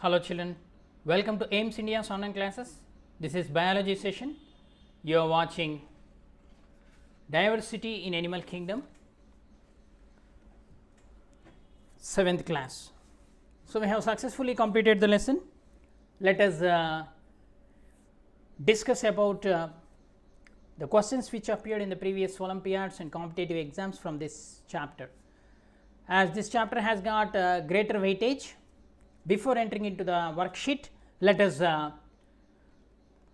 Hello children, welcome to AIMS India's online classes. This is biology session. You are watching diversity in animal kingdom, 7th class. So, we have successfully completed the lesson. Let us discuss about the questions which appeared in the previous Olympiads and competitive exams from this chapter. As this chapter has got greater weightage, before entering into the worksheet, let us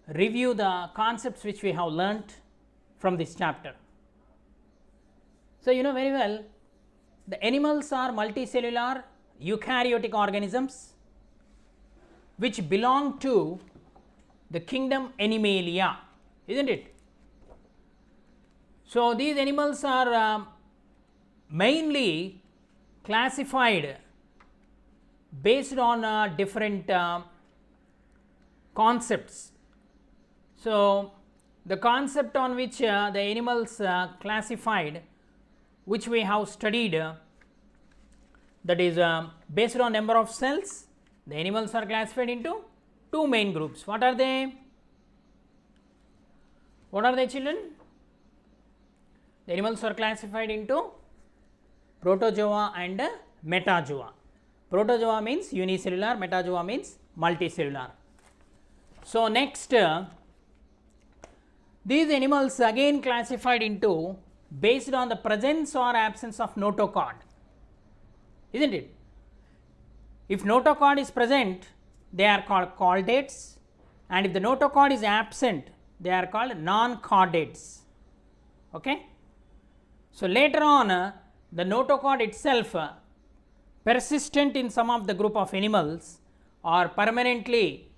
review the concepts which we have learnt from this chapter. So, you know very well, the animals are multicellular eukaryotic organisms which belong to the kingdom Animalia, isn't it? So, these animals are mainly classified based on different concepts. So, the concept on which the animals classified, which we have studied, that is based on number of cells, the animals are classified into two main groups. What are they? What are they, children? The animals are classified into protozoa and metazoa. Protozoa means unicellular, metazoa means multicellular. So, next these animals again classified into based on the presence or absence of notochord, isn't it? If notochord is present, they are called chordates, and if the notochord is absent, they are called non-chordates. Okay? So, later on the notochord itself persistent in some of the group of animals, or permanently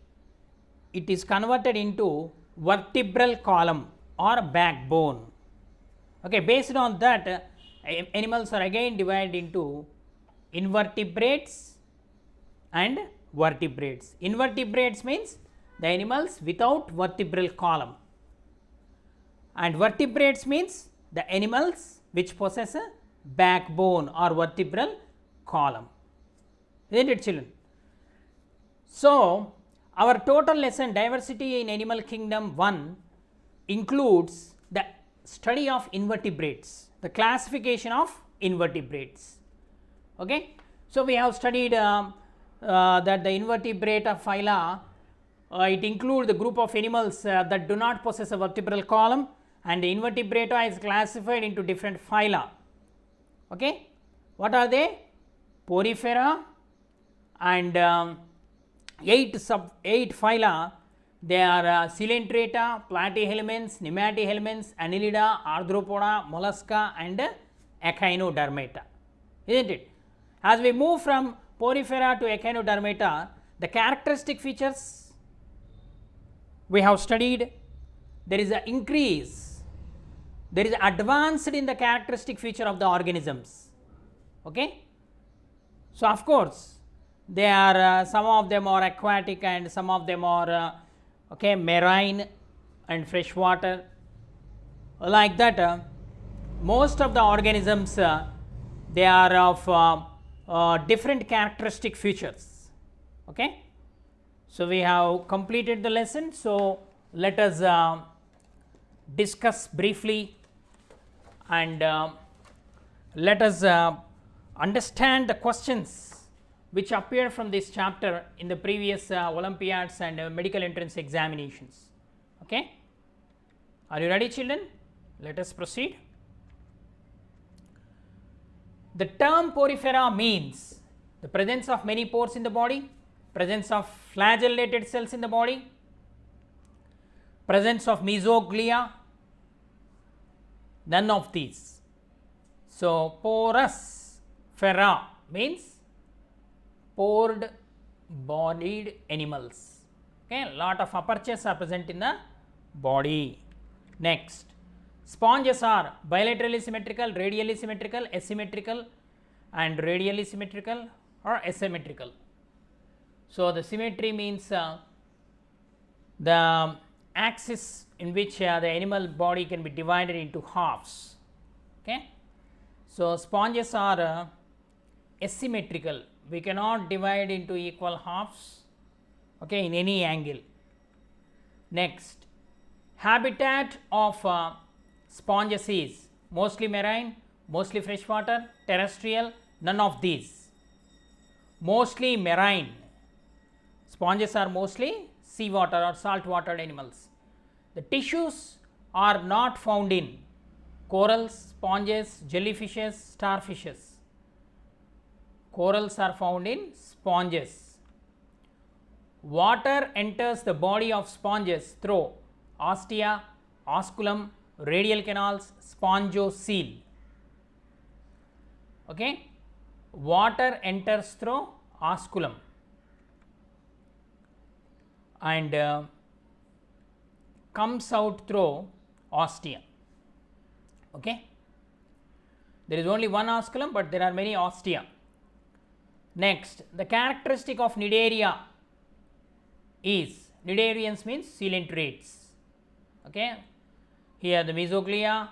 it is converted into vertebral column or backbone. Okay, based on that animals are again divided into invertebrates and vertebrates. Invertebrates means the animals without vertebral column, and vertebrates means the animals which possess a backbone or vertebral column, isn't it, children? So, our total lesson diversity in animal kingdom 1 includes the study of invertebrates, the classification of invertebrates. Okay? So, we have studied that the invertebrate phyla, it includes the group of animals that do not possess a vertebral column, and the invertebrata is classified into different phyla. Okay? What are they? Porifera and 8 phyla. They are Coelenterata, Platyhelminths, Nematohelminths, Annelida, Arthropoda, Mollusca and Echinodermata, isn't it? As we move from Porifera to Echinodermata, the characteristic features we have studied, there is an increase, there is advanced in the characteristic feature of the organisms. Okay? So, of course, they are some of them are aquatic and some of them are okay, marine and freshwater. Like that, most of the organisms they are of different characteristic features. Okay? So, we have completed the lesson. So, let us discuss briefly and let us understand the questions which appear from this chapter in the previous Olympiads and medical entrance examinations. Okay? Are you ready, children? Let us proceed. The term porifera means the presence of many pores in the body, presence of flagellated cells in the body, presence of mesoglia, none of these. So, porous fera means pored bodied animals. Okay, lot of apertures are present in the body. Next, sponges are bilaterally symmetrical, radially symmetrical, asymmetrical and radially symmetrical or asymmetrical. So, the symmetry means the axis in which the animal body can be divided into halves. Okay? So, sponges are asymmetrical, we cannot divide into equal halves, okay, in any angle. Next, habitat of sponges is mostly marine, mostly freshwater, terrestrial, none of these. Mostly marine. Sponges are mostly seawater or saltwater animals. The tissues are not found in corals, sponges, jellyfishes, starfishes. Corals are found in sponges. Water enters the body of sponges through ostia, osculum, radial canals, spongocoel. Okay? Water enters through osculum and comes out through ostia. Okay? There is only one osculum, but there are many ostia. Next, the characteristic of Cnidaria is, Cnidarians means coelenterate. Okay? Here the mesoglea,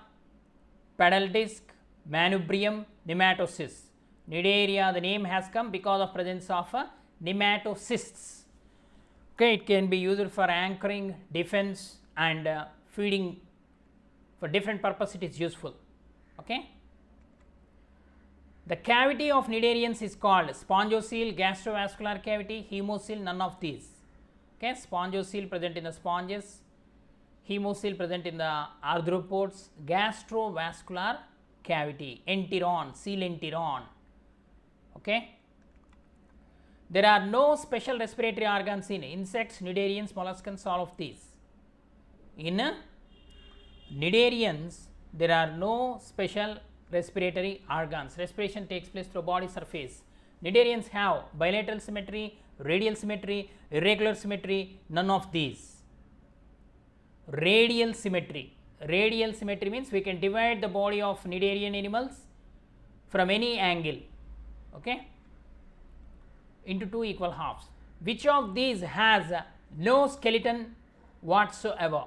pedal disc, manubrium, nematocysts. Cnidaria, the name has come because of presence of nematocysts. Okay, it can be used for anchoring, defense and feeding. For different purpose it is useful. Okay? The cavity of Cnidarians is called spongocoel, gastrovascular cavity, hemocoel, none of these. Okay, spongocoel present in the sponges, hemocoel present in the arthropods, gastrovascular cavity, enteron, coelenteron. Okay. There are no special respiratory organs in insects, Cnidarians, molluscans, all of these. In Cnidarians, there are no special respiratory organs. Respiration takes place through body surface. Cnidarians have bilateral symmetry, radial symmetry, irregular symmetry, none of these. Radial symmetry. Radial symmetry means we can divide the body of Cnidarian animals from any angle, okay, into two equal halves. Which of these has no skeleton whatsoever?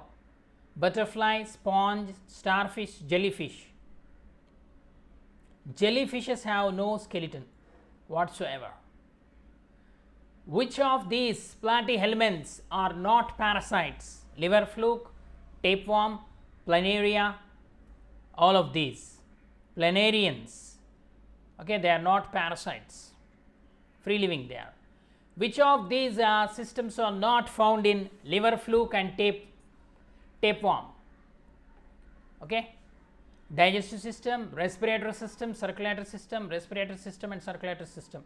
Butterfly, sponge, starfish, jellyfish. Jellyfishes have no skeleton whatsoever. Which of these platyhelminths are not parasites? Liver fluke, tapeworm, planaria, all of these. Planarians, okay, they are not parasites, free living they are. Which of these systems are not found in liver fluke and tapeworm? Okay. Digestive system, respiratory system, circulatory system, respiratory system and circulatory system.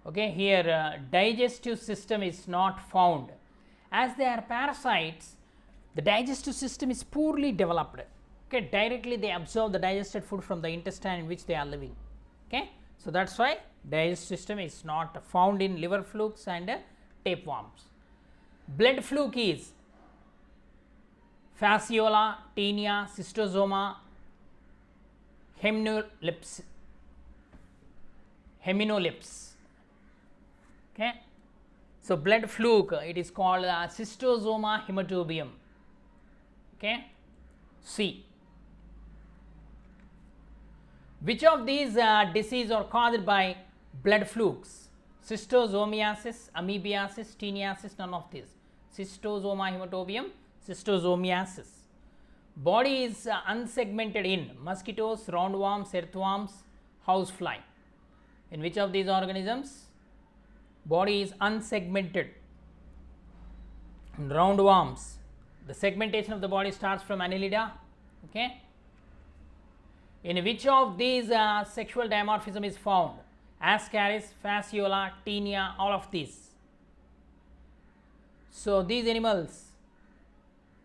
Okay, here digestive system is not found. As they are parasites, the digestive system is poorly developed. Okay, directly they absorb the digested food from the intestine in which they are living. Okay, so that's why digestive system is not found in liver flukes and tapeworms. Blood fluke is fasciola, tinea, cystosoma, heminolepis. Okay. So, blood fluke, it is called cystosoma hematobium. Okay. C. Which of these diseases are caused by blood flukes? Cystosomiasis, amoebiasis, teniasis, none of these. Cystosoma hematobium, cystosomiasis. Body is unsegmented in mosquitoes, roundworms, earthworms, housefly. In which of these organisms? Body is unsegmented. In roundworms, the segmentation of the body starts from annelida. Okay. In which of these sexual dimorphism is found? Ascaris, fasciola, tinea, all of these. So, these animals,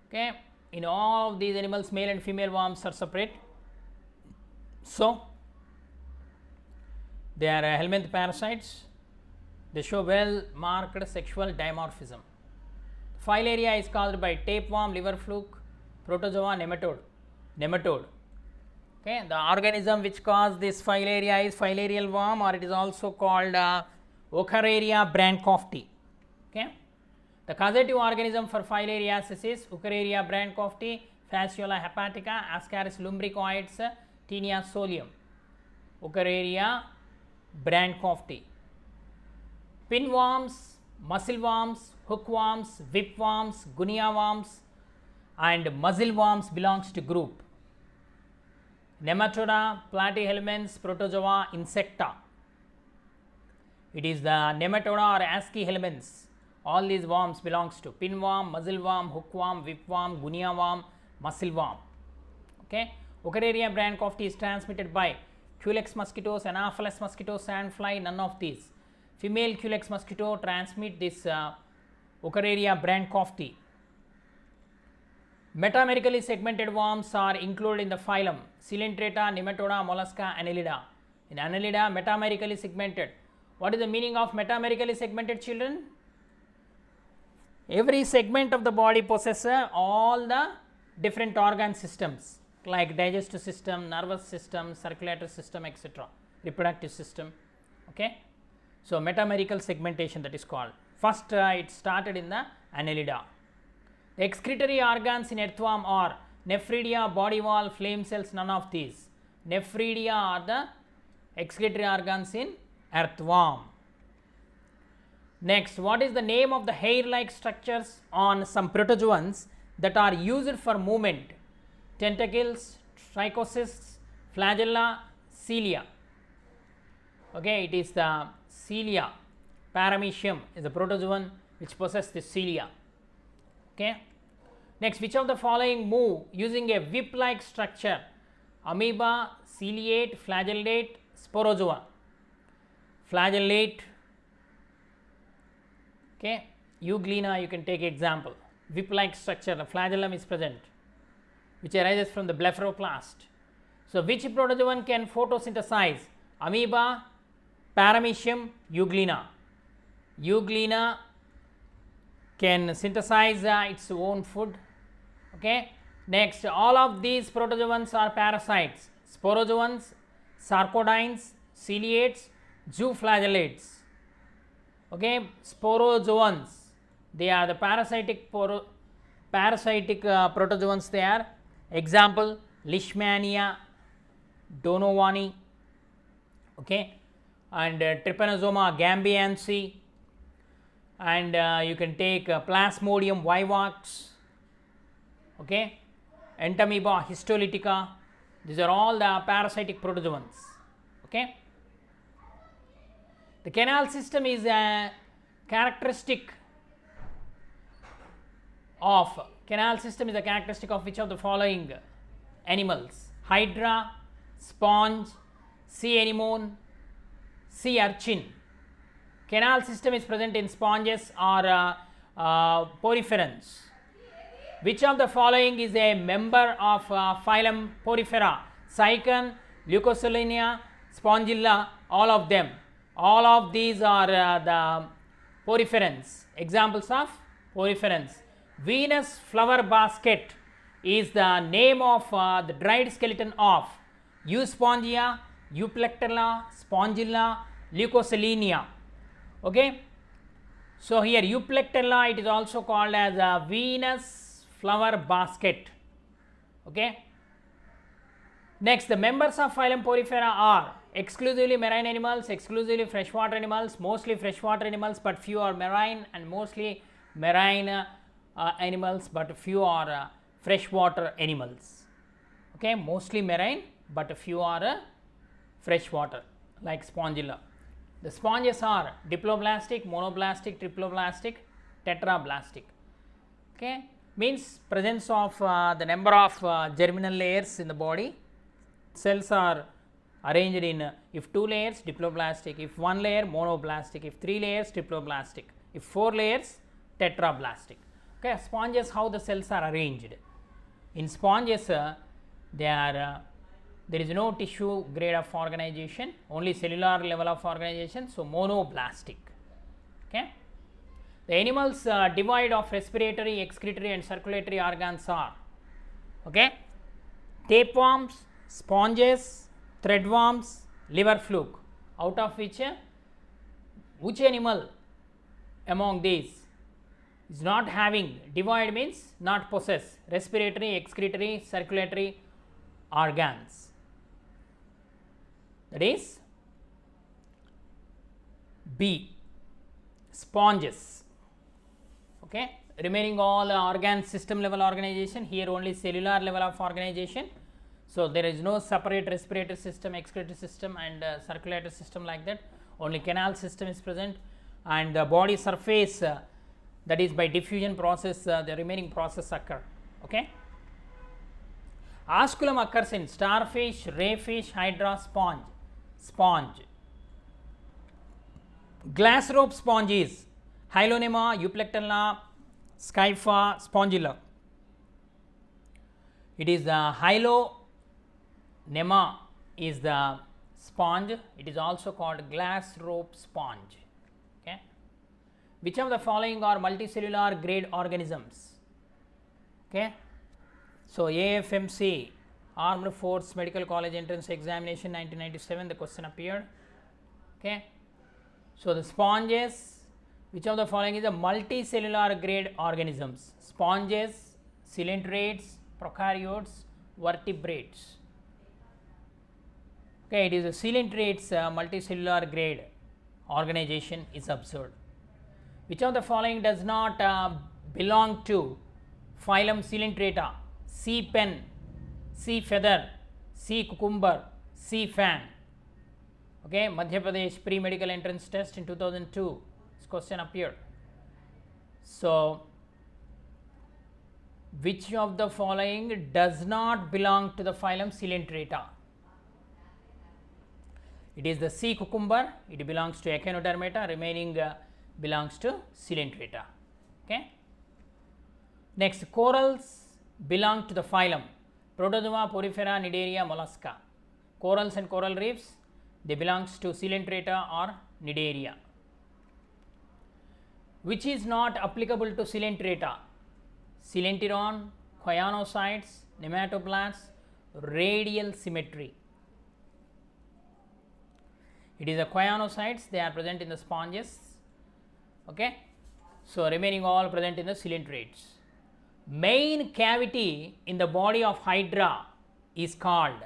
okay, in all of these animals, male and female worms are separate. So, they are helminth parasites. They show well marked sexual dimorphism. Filaria is caused by tapeworm, liver fluke, protozoa, nematode. Okay, the organism which caused this filaria is filarial worm, or it is also called Wuchereria brandtkopfti. Okay. The causative organism for filariasis is Wuchereria brandtkopfti, Fasciola hepatica, Ascaris lumbricoides, Tinea solium. Wuchereria brandtkopfti. Pinworms muscle worms, hookworms, whipworms, guinea worms, and muzzle worms belongs to group. Nematoda, platyhelminths, protozoa, insecta. It is the nematoda or aschelminths. All these worms belongs to pinworm, muzzle worm, hookworm, whipworm, guinea worm, mussel worm. Okay. Wuchereria brandcofti is transmitted by Culex mosquitoes, Anopheles mosquitoes, sandfly, none of these. Female Culex mosquito transmit this Wuchereria brandcofti. Metamerically segmented worms are included in the phylum Coelenterata, Nematoda, Mollusca, Annelida. In Annelida, metamerically segmented. What is the meaning of metamerically segmented, children? Every segment of the body possesses all the different organ systems like digestive system, nervous system, circulatory system, etc., reproductive system. Okay. So, metamerical segmentation, that is called. First it started in the Annelida. The excretory organs in earthworm are nephridia, body wall, flame cells, none of these. Nephridia are the excretory organs in earthworm. Next, what is the name of the hair-like structures on some protozoans that are used for movement? Tentacles, trichocysts, flagella, cilia. Okay, it is the cilia. Paramecium is the protozoan which possesses the cilia. Okay. Next, which of the following move using a whip-like structure? Amoeba, ciliate, flagellate, sporozoa. Flagellate. Okay. Euglena, you can take example. Whip-like structure, the flagellum is present, which arises from the blepharoplast. So, which protozoan can photosynthesize? Amoeba, Paramecium, Euglena. Euglena can synthesize its own food. Okay. Next, all of these protozoans are parasites: sporozoans, sarcodines, ciliates, zooflagellates. Okay. Sporozoans, they are the parasitic protozoans. They are example Leishmania, Donovani, okay, and Trypanosoma gambiense, and you can take Plasmodium vivax, okay, Entamoeba histolytica. These are all the parasitic protozoans. Okay. The canal system is a characteristic of which of the following animals? Hydra, sponge, sea anemone, sea urchin. Canal system is present in sponges or poriferans. Which of the following is a member of phylum Porifera? Cycon, Leucosolenia, Spongilla, all of them. All of these are the poriferans. Examples of poriferans. Venus flower basket is the name of the dried skeleton of Euspongia, Euplectella, Spongilla, Leucosolenia. Okay. So, here Euplectella, it is also called as a Venus flower basket. Okay. Next, the members of phylum Porifera are exclusively marine animals, exclusively freshwater animals, mostly freshwater animals but few are marine, and mostly marine animals but few are freshwater animals. Okay, mostly marine but few are freshwater, like Spongilla. The sponges are diploblastic, monoblastic, triploblastic, tetrablastic. Okay, means presence of the number of germinal layers in the body. Cells are arranged in if 2 layers diploblastic, if 1 layer monoblastic, if 3 layers triploblastic, if 4 layers tetrablastic. Okay, sponges, how the cells are arranged? In sponges there is no tissue grade of organization, only cellular level of organization, so monoblastic. Okay. The animals devoid of respiratory, excretory and circulatory organs are, okay, tapeworms, sponges, threadworms, liver fluke. Out of which animal among these is not having, devoid means not possess respiratory, excretory, circulatory organs? That is B, sponges. Okay, remaining all organ system level organization, here only cellular level of organization. So there is no separate respiratory system, excretory system and circulatory system like that, only canal system is present, and the body surface that is by diffusion process the remaining process occur. Okay. Osculum occurs in starfish, rayfish, hydra, sponge. Glass rope sponge is Hylonemma, Euplectella, Scypha, Spongilla. It is the Hylonemma is the sponge, it is also called glass rope sponge. Okay. Which of the following are multicellular grade organisms? Okay. So, AFMC, Armed Force Medical College Entrance Examination 1997, the question appeared. Okay. So, the sponges, which of the following is a multicellular grade organisms? Sponges, coelenterate, prokaryotes, vertebrates. Okay, it is a coelenterates multicellular grade organization is observed. Which of the following does not belong to phylum Coelenterata? Sea pen, sea feather, sea cucumber, sea fan. Okay, Madhya Pradesh pre-medical entrance test in 2002, this question appeared. So, which of the following does not belong to the phylum Coelenterata? It is the sea cucumber, it belongs to Echinodermata, remaining belongs to Coelenterata. Okay. Next, corals belong to the phylum Protozoa, Porifera, Cnidaria, Mollusca. Corals and coral reefs, they belongs to Coelenterata or Cnidaria. Which is not applicable to Coelenterata? Coelenteron, choanocytes, nematoblasts, radial symmetry. It is the choanocytes, they are present in the sponges. Okay. So, remaining all present in the coelenterates. Main cavity in the body of hydra is called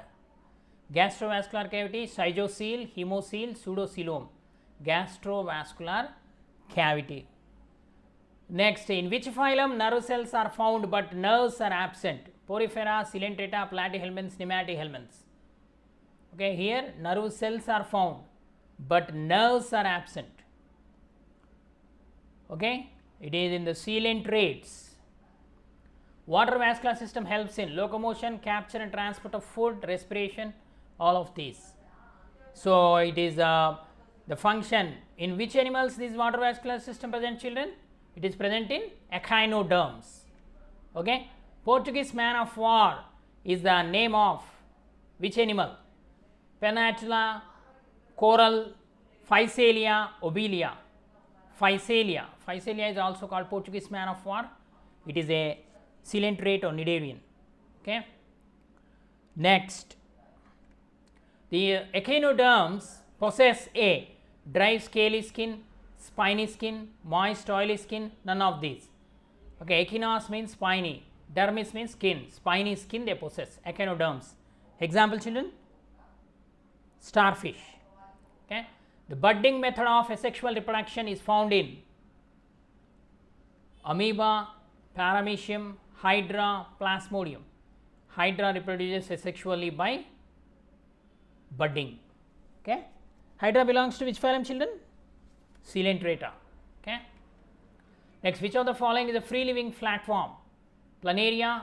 gastrovascular cavity, cygocele, hemocele, pseudocoelom. Gastrovascular cavity. Next, in which phylum nerve cells are found but nerves are absent? Porifera, Coelenterata, Platyhelminths, Nematyhelminths. Okay, here nerve cells are found but nerves are absent. Okay, it is in the coelenterates. Water vascular system helps in locomotion, capture and transport of food, respiration, all of these. So, it is the function in which animals this water vascular system present, children? It is present in echinoderms. Okay. Portuguese man of war is the name of which animal? Pennatula, coral, Physalia, obelia. Physalia is also called Portuguese man of war. It is a coelenterate or cnidarian. Okay. Next, the echinoderms possess a dry scaly skin, spiny skin, moist oily skin, none of these. Okay, echinos means spiny, dermis means skin, spiny skin they possess, echinoderms. Example, children? Starfish. Okay. The budding method of asexual reproduction is found in amoeba, paramecium, hydra, plasmodium. Hydra reproduces asexually by budding. Okay. Hydra belongs to which phylum, children? Coelenterata. Okay. Next, which of the following is a free living flatworm? Planaria,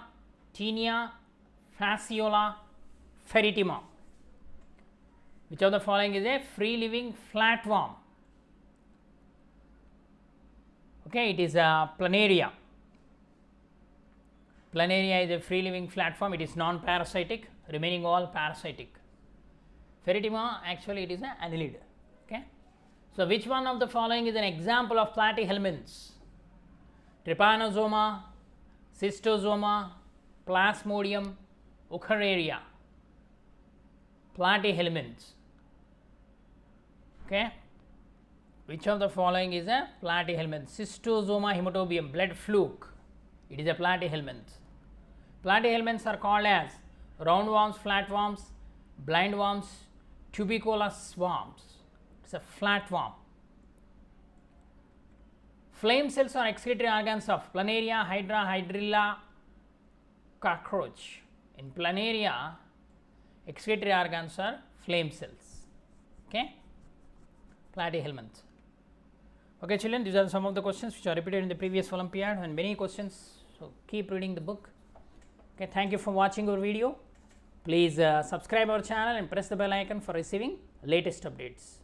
Taenia, Fasciola, Ferritima. Which of the following is a free living flatworm? Okay, it is a Planaria. Planaria is a free living flatworm, it is non parasitic, remaining all parasitic. Ferritima, actually it is an annelid. Okay. So, which one of the following is an example of platyhelminths? Trypanosoma, Schistosoma, Plasmodium, Eukaryaria. Platyhelminths. Okay. Which of the following is a platyhelminth? Schistosoma hematobium, blood fluke. It is a platyhelminth. Platyhelminths are called as roundworms, flatworms, blindworms, tuberculous worms. It's a flatworm. Flame cells are excretory organs of planaria, hydra, hydrilla, cockroach. In planaria, excretory organs are flame cells. Okay, platyhelminths. Okay, children, these are some of the questions which are repeated in the previous Olympiad and many questions. So keep reading the book. Okay, thank you for watching our video. Please subscribe our channel and press the bell icon for receiving latest updates.